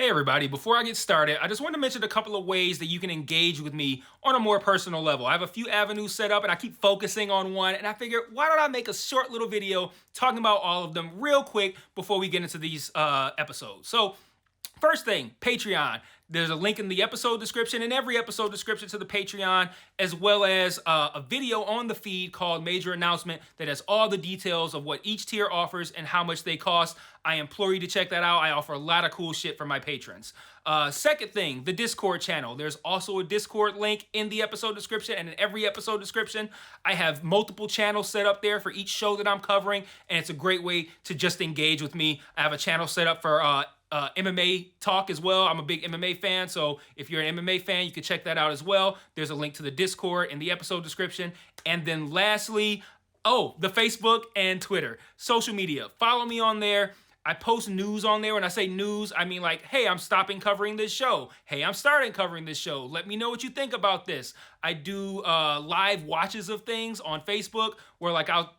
Hey everybody, before I get started, I just want to mention a couple of ways that you can engage with me on a more personal level. I have a few avenues set up and I keep focusing on one, and I figured, why don't I make a short little video talking about all of them real quick before we get into these episodes. So first thing, Patreon. There's a link in the episode description, and every episode description to the Patreon, as well as a video on the feed called Major Announcement that has all the details of what each tier offers and how much they cost. I implore you to check that out. I offer a lot of cool shit for my patrons. Second thing, the Discord channel. There's also a Discord link in the episode description, and in every episode description, I have multiple channels set up there for each show that I'm covering, and it's a great way to just engage with me. I have a channel set up for MMA talk as well. I'm a big MMA fan, so if you're an MMA fan, you can check that out as well. There's a link to the Discord in the episode description. And then lastly, the Facebook and Twitter. Social media. Follow me on there. I post news on there. When I say news, I mean like, hey, I'm stopping covering this show. Hey, I'm starting covering this show. Let me know what you think about this. I do live watches of things on Facebook where like I'll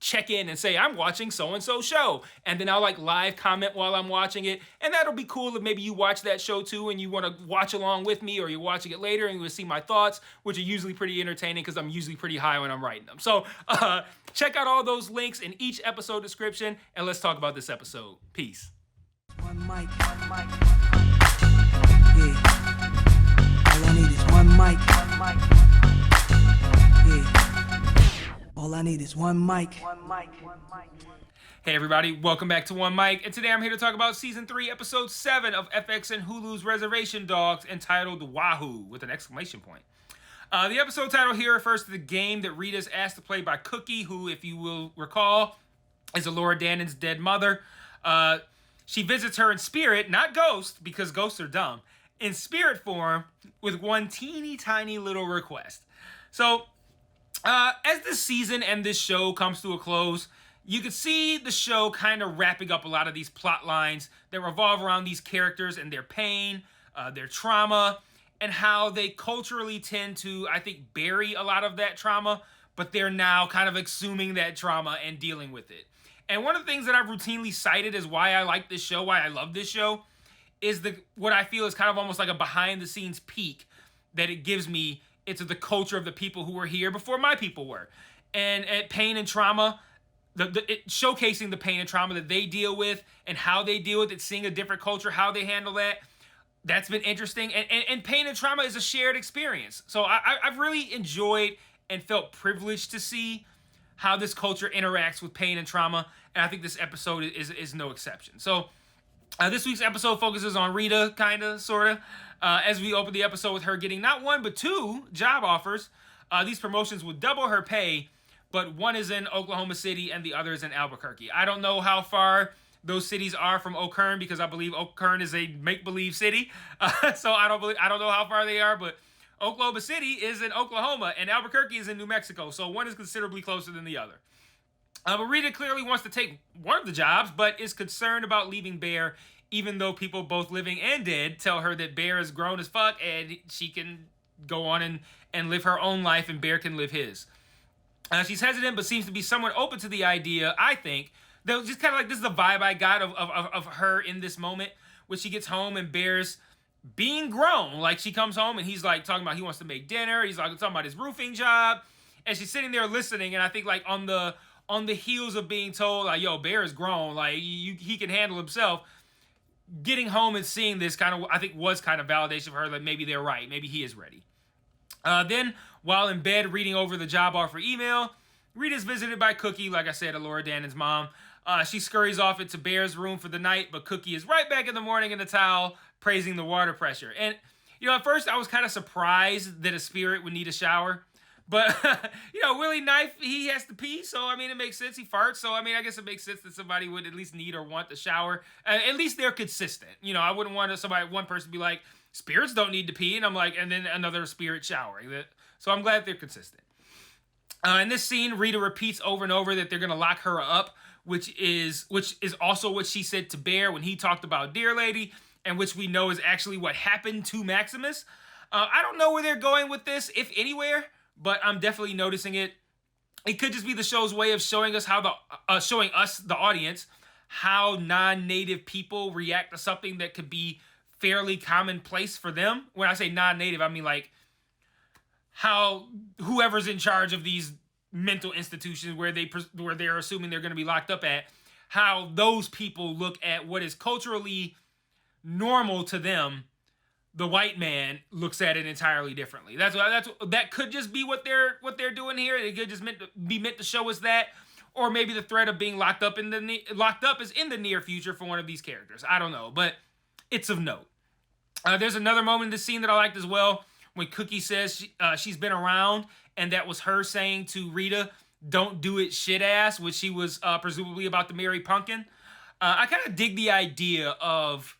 check in and say, I'm watching so-and-so show. And then I'll like live comment while I'm watching it. And that'll be cool if maybe you watch that show too and you want to watch along with me, or you're watching it later and you will see my thoughts, which are usually pretty entertaining because I'm usually pretty high when I'm writing them. So check out all those links in each episode description, and let's talk about this episode. Peace. One mic. Yeah. All I need is one mic. Yeah. All I need is one mic. Hey everybody, welcome back to One Mic, and today I'm here to talk about Season 3, Episode 7 of FX and Hulu's Reservation Dogs, entitled Wahoo, with an exclamation point. The episode title here refers to the game that Rita's asked to play by Cookie, who, if you will recall, is Elora Danan's dead mother. She visits her in spirit, not ghost, because ghosts are dumb, in spirit form, with one teeny tiny little request. So, as this season and this show comes to a close, you can see the show kind of wrapping up a lot of these plot lines that revolve around these characters and their pain, their trauma, and how they culturally tend to, I think, bury a lot of that trauma, but they're now kind of exhuming that trauma and dealing with it. And one of the things that I've routinely cited as why I like this show, why I love this show, is what I feel is kind of almost like a behind-the-scenes peek that it gives me into the culture of the people who were here before my people were. And at pain and trauma, showcasing the pain and trauma that they deal with and how they deal with it, seeing a different culture, how they handle that, that's been interesting. And pain and trauma is a shared experience. So I've really enjoyed and felt privileged to see how this culture interacts with pain and trauma. And I think this episode is no exception. So this week's episode focuses on Rita, kind of, sort of, as we open the episode with her getting not one, but two job offers. These promotions would double her pay, but one is in Oklahoma City and the other is in Albuquerque. I don't know how far those cities are from Okern, because I believe Okern is a make-believe city. So I don't know how far they are, but Oklahoma City is in Oklahoma and Albuquerque is in New Mexico. So one is considerably closer than the other. But Rita clearly wants to take one of the jobs, but is concerned about leaving Bear, even though people both living and dead tell her that Bear is grown as fuck and she can go on and live her own life and Bear can live his. She's hesitant, but seems to be somewhat open to the idea, I think. That just kind of like, this is the vibe I got of her in this moment, when she gets home and Bear's being grown. Like, she comes home and he's like talking about he wants to make dinner. He's like talking about his roofing job. And she's sitting there listening, and I think like on the heels of being told, like, yo, Bear is grown, like, he can handle himself, getting home and seeing this kind of, I think, was kind of validation for her that maybe they're right. Maybe he is ready. Then, while in bed reading over the job offer email, Rita's visited by Cookie, like I said, Elora Danan's mom. She scurries off into Bear's room for the night, but Cookie is right back in the morning in the towel, praising the water pressure. And, at first I was kind of surprised that a spirit would need a shower. But, Willie Knife, he has to pee, so, I mean, it makes sense. He farts, so, I mean, I guess it makes sense that somebody would at least need or want the shower. At least they're consistent. I wouldn't want one person to be like, spirits don't need to pee, and I'm like, and then another spirit showering. So I'm glad they're consistent. In this scene, Rita repeats over and over that they're going to lock her up, which is also what she said to Bear when he talked about Dear Lady, and which we know is actually what happened to Maximus. I don't know where they're going with this, if anywhere, but I'm definitely noticing it. It could just be the show's way of showing us the audience, how non-native people react to something that could be fairly commonplace for them. When I say non-native, I mean like how whoever's in charge of these mental institutions where they're assuming they're going to be locked up at, how those people look at what is culturally normal to them. The white man looks at it entirely differently. That could just be what they're doing here. It could just be meant to show us that, or maybe the threat of being locked up is in the near future for one of these characters. I don't know, but it's of note. There's another moment in the scene that I liked as well when Cookie says she's been around, and that was her saying to Rita, "Don't do it, shit ass," which she was presumably about to marry Pumpkin. I kind of dig the idea of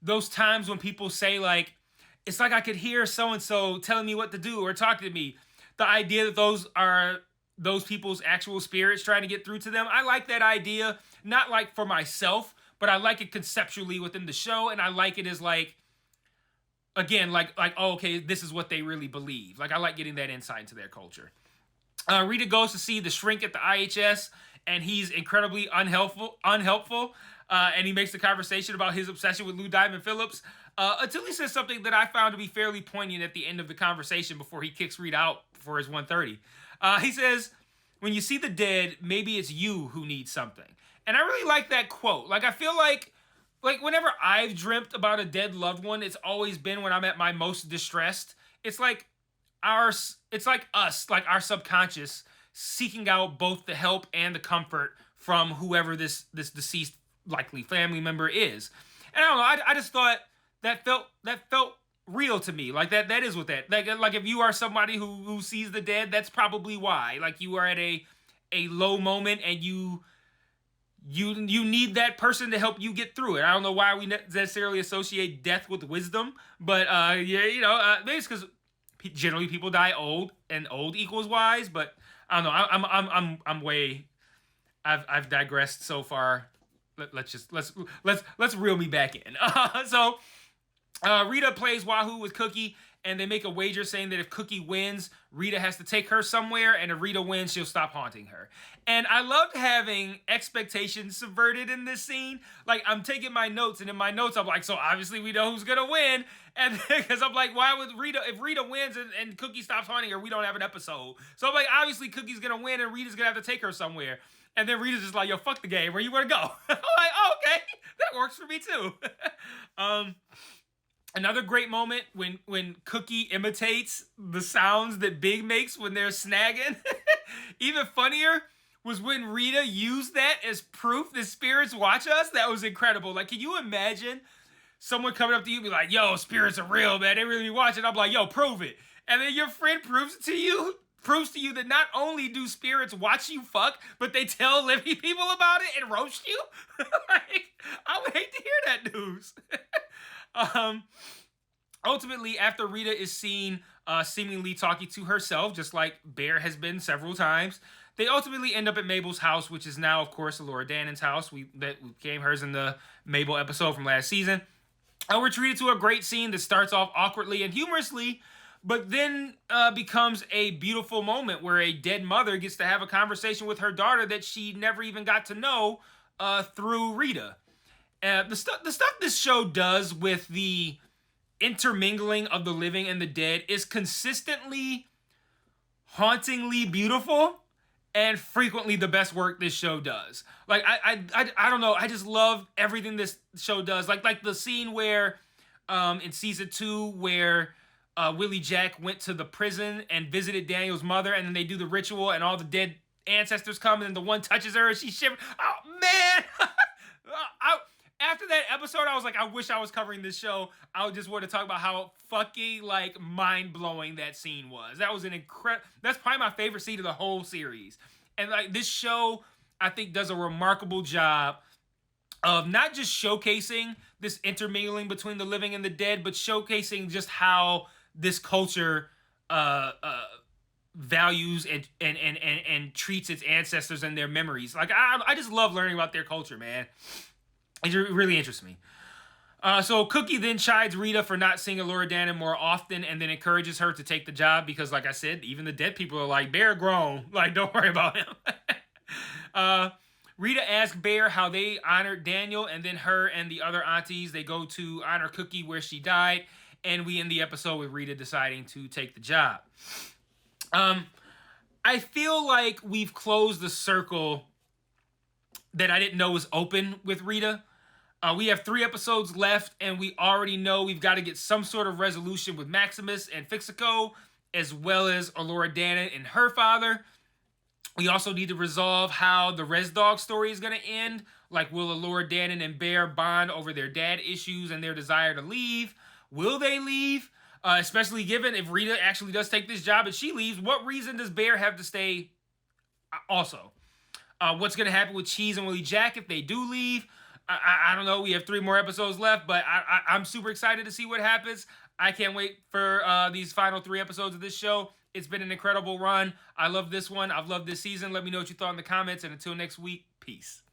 those times when people say, like, it's like I could hear so-and-so telling me what to do or talk to me. The idea that those are those people's actual spirits trying to get through to them. I like that idea, not like for myself, but I like it conceptually within the show, and I like it as like, again, like oh, okay, this is what they really believe. Like, I like getting that insight into their culture. Rita goes to see the shrink at the IHS, and he's incredibly unhelpful. And he makes the conversation about his obsession with Lou Diamond Phillips until he says something that I found to be fairly poignant at the end of the conversation before he kicks Rita out for his 1:30. He says, "When you see the dead, maybe it's you who needs something." And I really like that quote. Like, I feel like whenever I've dreamt about a dead loved one, it's always been when I'm at my most distressed. It's like our subconscious seeking out both the help and the comfort from whoever this deceased likely family member is. And I don't know, I just thought that felt real to me. Like that is what that, like if you are somebody who sees the dead, that's probably why. Like, you are at a low moment and you need that person to help you get through it. I don't know why we necessarily associate death with wisdom, but maybe it's because generally people die old, and old equals wise. But I don't know. I'm way. I've digressed so far. Let's reel me back in. So Rita plays Wahoo with Cookie, and they make a wager saying that if Cookie wins, Rita has to take her somewhere, and if Rita wins, she'll stop haunting her. And I loved having expectations subverted in this scene. Like, I'm taking my notes, and in my notes, I'm like, so obviously we know who's gonna win. And because I'm like, why would if Rita wins and Cookie stops haunting her, we don't have an episode. So I'm like, obviously Cookie's gonna win, and Rita's gonna have to take her somewhere. And then Rita's just like, yo, fuck the game. Where you want to go? I'm like, oh, okay. That works for me, too. Another great moment when Cookie imitates the sounds that Big makes when they're snagging. Even funnier was when Rita used that as proof that spirits watch us. That was incredible. Like, can you imagine someone coming up to you and be like, yo, spirits are real, man. They really be watching. I'm like, yo, prove it. And then your friend proves to you that not only do spirits watch you fuck, but they tell living people about it and roast you. Like, I would hate to hear that news. Ultimately, after Rita is seen seemingly talking to herself, just like Bear has been several times, they ultimately end up at Mabel's house, which is now, of course, Laura Dannon's house. That became hers in the Mabel episode from last season. We're treated to a great scene that starts off awkwardly and humorously, but then becomes a beautiful moment where a dead mother gets to have a conversation with her daughter that she never even got to know through Rita. The stuff this show does with the intermingling of the living and the dead is consistently hauntingly beautiful and frequently the best work this show does. Like, I don't know, I just love everything this show does. Like the scene where in season 2 where Willie Jack went to the prison and visited Daniel's mother, and then they do the ritual and all the dead ancestors come, and then the one touches her and she shivers. Oh, man! After that episode, I was like, I wish I was covering this show. I just want to talk about how fucking, like, mind-blowing that scene was. That was that's probably my favorite scene of the whole series. And, like, this show, I think, does a remarkable job of not just showcasing this intermingling between the living and the dead, but showcasing just how this culture values and treats its ancestors and their memories. Like, I just love learning about their culture, man. It really interests me. So Cookie then chides Rita for not seeing Laura Dannon more often, and then encourages her to take the job because, like I said, even the dead people are like, Bear grown. Like, don't worry about him. Rita asks Bear how they honored Daniel, and then her and the other aunties, they go to honor Cookie where she died, and we end the episode with Rita deciding to take the job. I feel like we've closed the circle that I didn't know was open with Rita. We have 3 episodes left, and we already know we've got to get some sort of resolution with Maximus and Fixico, as well as Allura Dannon and her father. We also need to resolve how the Res Dog story is going to end. Like, will Allura Dannon and Bear bond over their dad issues and their desire to leave? Will they leave? Especially given if Rita actually does take this job and she leaves, what reason does Bear have to stay also? What's going to happen with Cheese and Willie Jack if they do leave? I don't know. We have 3 more episodes left, but I'm super excited to see what happens. I can't wait for these final 3 episodes of this show. It's been an incredible run. I love this one. I've loved this season. Let me know what you thought in the comments. And until next week, peace.